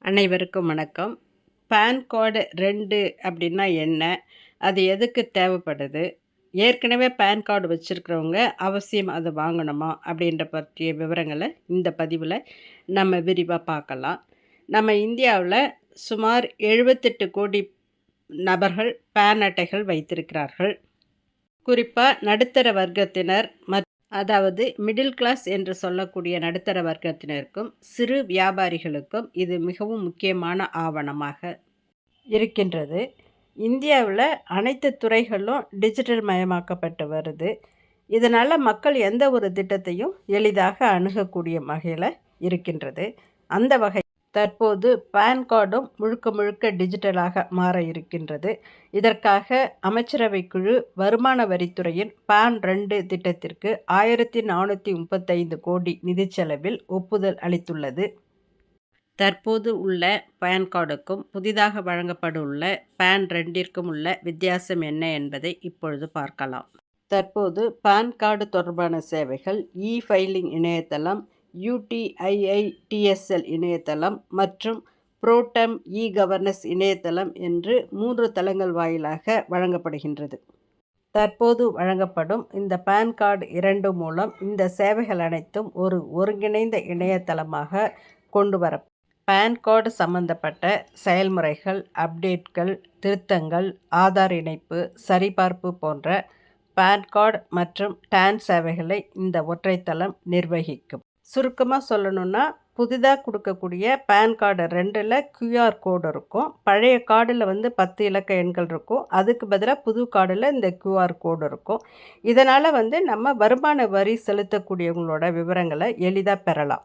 அனைவருக்கும் வணக்கம். PAN card 2 அப்படின்னா என்ன? அது எதுக்கு தேவைப்படுது? ஏற்கனவே பான் கார்டு வச்சிருக்கிறவங்க அவசியம் அது வாங்கணுமா? அப்படின்ற பற்றிய விவரங்கள இந்த பதிவுல நம்ம விரிவா பார்க்கலாம். நம்ம இந்தியாவுல சுமார் 78 கோடி நபர்கள் பான் அட்டைகள் வைத்திருக்கிறார்கள். குறிப்பா நடுத்தர வர்க்கத்தினர் அதாவது மிடில் கிளாஸ் என்று சொல்லக்கூடிய நடுத்தர வர்க்கத்தினருக்கும் சிறு வியாபாரிகளுக்கும் இது மிகவும் முக்கியமான ஆவணமாக இருக்கின்றது. இந்தியாவில் அனைத்து துறைகளும் டிஜிட்டல் மயமாக்கப்பட்டு வருது. இதனால் மக்கள் எந்த ஒரு திட்டத்தையும் எளிதாக அணுகக்கூடிய வகையில் இருக்கின்றது. அந்த வகை தற்போது பான் கார்டும் முழுக்க முழுக்க டிஜிட்டலாக மாற இருக்கின்றது. இதற்காக அமைச்சரவை குழு வருமான வரித்துறையின் பான் 2 திட்டத்திற்கு 1435 கோடி நிதி செலவில் ஒப்புதல் அளித்துள்ளது. தற்போது உள்ள பான் கார்டுக்கும் புதிதாக வழங்கப்பட்டுள்ள பான் 2ற்கும் உள்ள வித்தியாசம் என்ன என்பதை இப்பொழுது பார்க்கலாம். தற்போது பான் கார்டு தொடர்பான சேவைகள் ஃபைலிங் இணையதளம், UTIITSL இணையதளம் மற்றும் புரோட்டம் கவர்னன்ஸ் இணையதளம் என்று 3 தளங்கள் வாயிலாக வழங்கப்படுகின்றது. தற்போது வழங்கப்படும் இந்த பான் கார்டு 2 மூலம் இந்த சேவைகள் அனைத்தும் ஒரு ஒருங்கிணைந்த இணையதளமாக கொண்டு வர பான் கார்டு சம்பந்தப்பட்ட செயல்முறைகள், அப்டேட்கள், திருத்தங்கள், ஆதார் இணைப்பு, சரிபார்ப்பு போன்ற பான் கார்டு மற்றும் டான் சேவைகளை இந்த ஒற்றைத்தளம் நிர்வகிக்கும். சுருக்கமாக சொல்லணுன்னா, புதிதாக கொடுக்கக்கூடிய பான் கார்டு 2ல் QR கோடு இருக்கும். பழைய கார்டில் 10 இலக்க எண்கள் இருக்கும். அதுக்கு பதிலாக புது கார்டில் இந்த QR கோடு இருக்கும். இதனால் நம்ம வருமான வரி செலுத்தக்கூடியவங்களோட விவரங்களை எளிதாக பெறலாம்.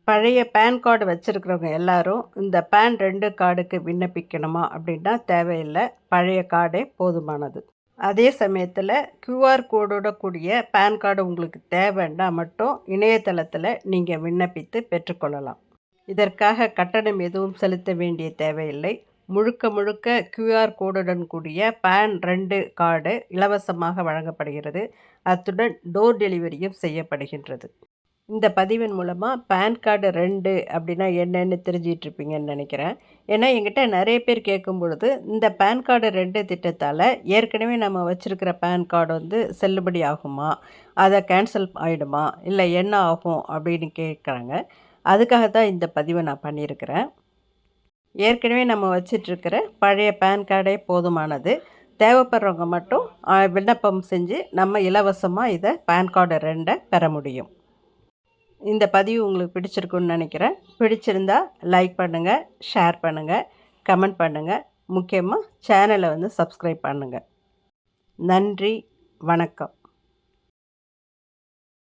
பழைய பான் கார்டு வச்சுருக்கிறவங்க எல்லாரும் இந்த பான் 2 கார்டுக்கு விண்ணப்பிக்கணுமா அப்படின்னா தேவையில்லை. பழைய கார்டே போதுமானது. அதே சமயத்தில் QR கோடோட கூடிய பான் கார்டு உங்களுக்கு தேவைன்னா மட்டும் இணையதளத்தில் நீங்கள் விண்ணப்பித்து பெற்றுக்கொள்ளலாம். இதற்காக கட்டணம் எதுவும் செலுத்த வேண்டிய தேவையில்லை. முழுக்க முழுக்க QR கோடுடன் கூடிய பான் 2 கார்டு இலவசமாக வழங்கப்படுகிறது. அத்துடன் டோர் டெலிவரியும் செய்யப்படுகின்றது. இந்த பதிவின் மூலமாக பான் கார்டு 2 அப்படின்னா என்னன்னு தெரிஞ்சிட்ருப்பீங்கன்னு நினைக்கிறேன். ஏன்னா என்கிட்ட நிறைய பேர் கேட்கும் பொழுது இந்த பான் கார்டு 2 திட்டத்தால் ஏற்கனவே நம்ம வச்சுருக்கிற பான் கார்டு செல்லுபடி ஆகுமா, அதை கேன்சல் ஆகிடுமா, இல்லை என்ன ஆகும் அப்படின்னு கேட்குறாங்க. அதுக்காக தான் இந்த பதிவை நான் பண்ணியிருக்கிறேன். ஏற்கனவே நம்ம வச்சிட்ருக்கிற பழைய பான் கார்டே போதுமானது. தேவைப்படுறவங்க மட்டும் விண்ணப்பம் செஞ்சு நம்ம இலவசமாக இதை பான் கார்டு 2 பெற முடியும். இந்த பதிவு உங்களுக்கு பிடிச்சிருக்குன்னு நினைக்கிறேன். பிடிச்சிருந்தா லைக் பண்ணுங்கள், ஷேர் பண்ணுங்கள், கமெண்ட் பண்ணுங்கள். முக்கியமாக சேனலை சப்ஸ்கிரைப் பண்ணுங்கள். நன்றி, வணக்கம்.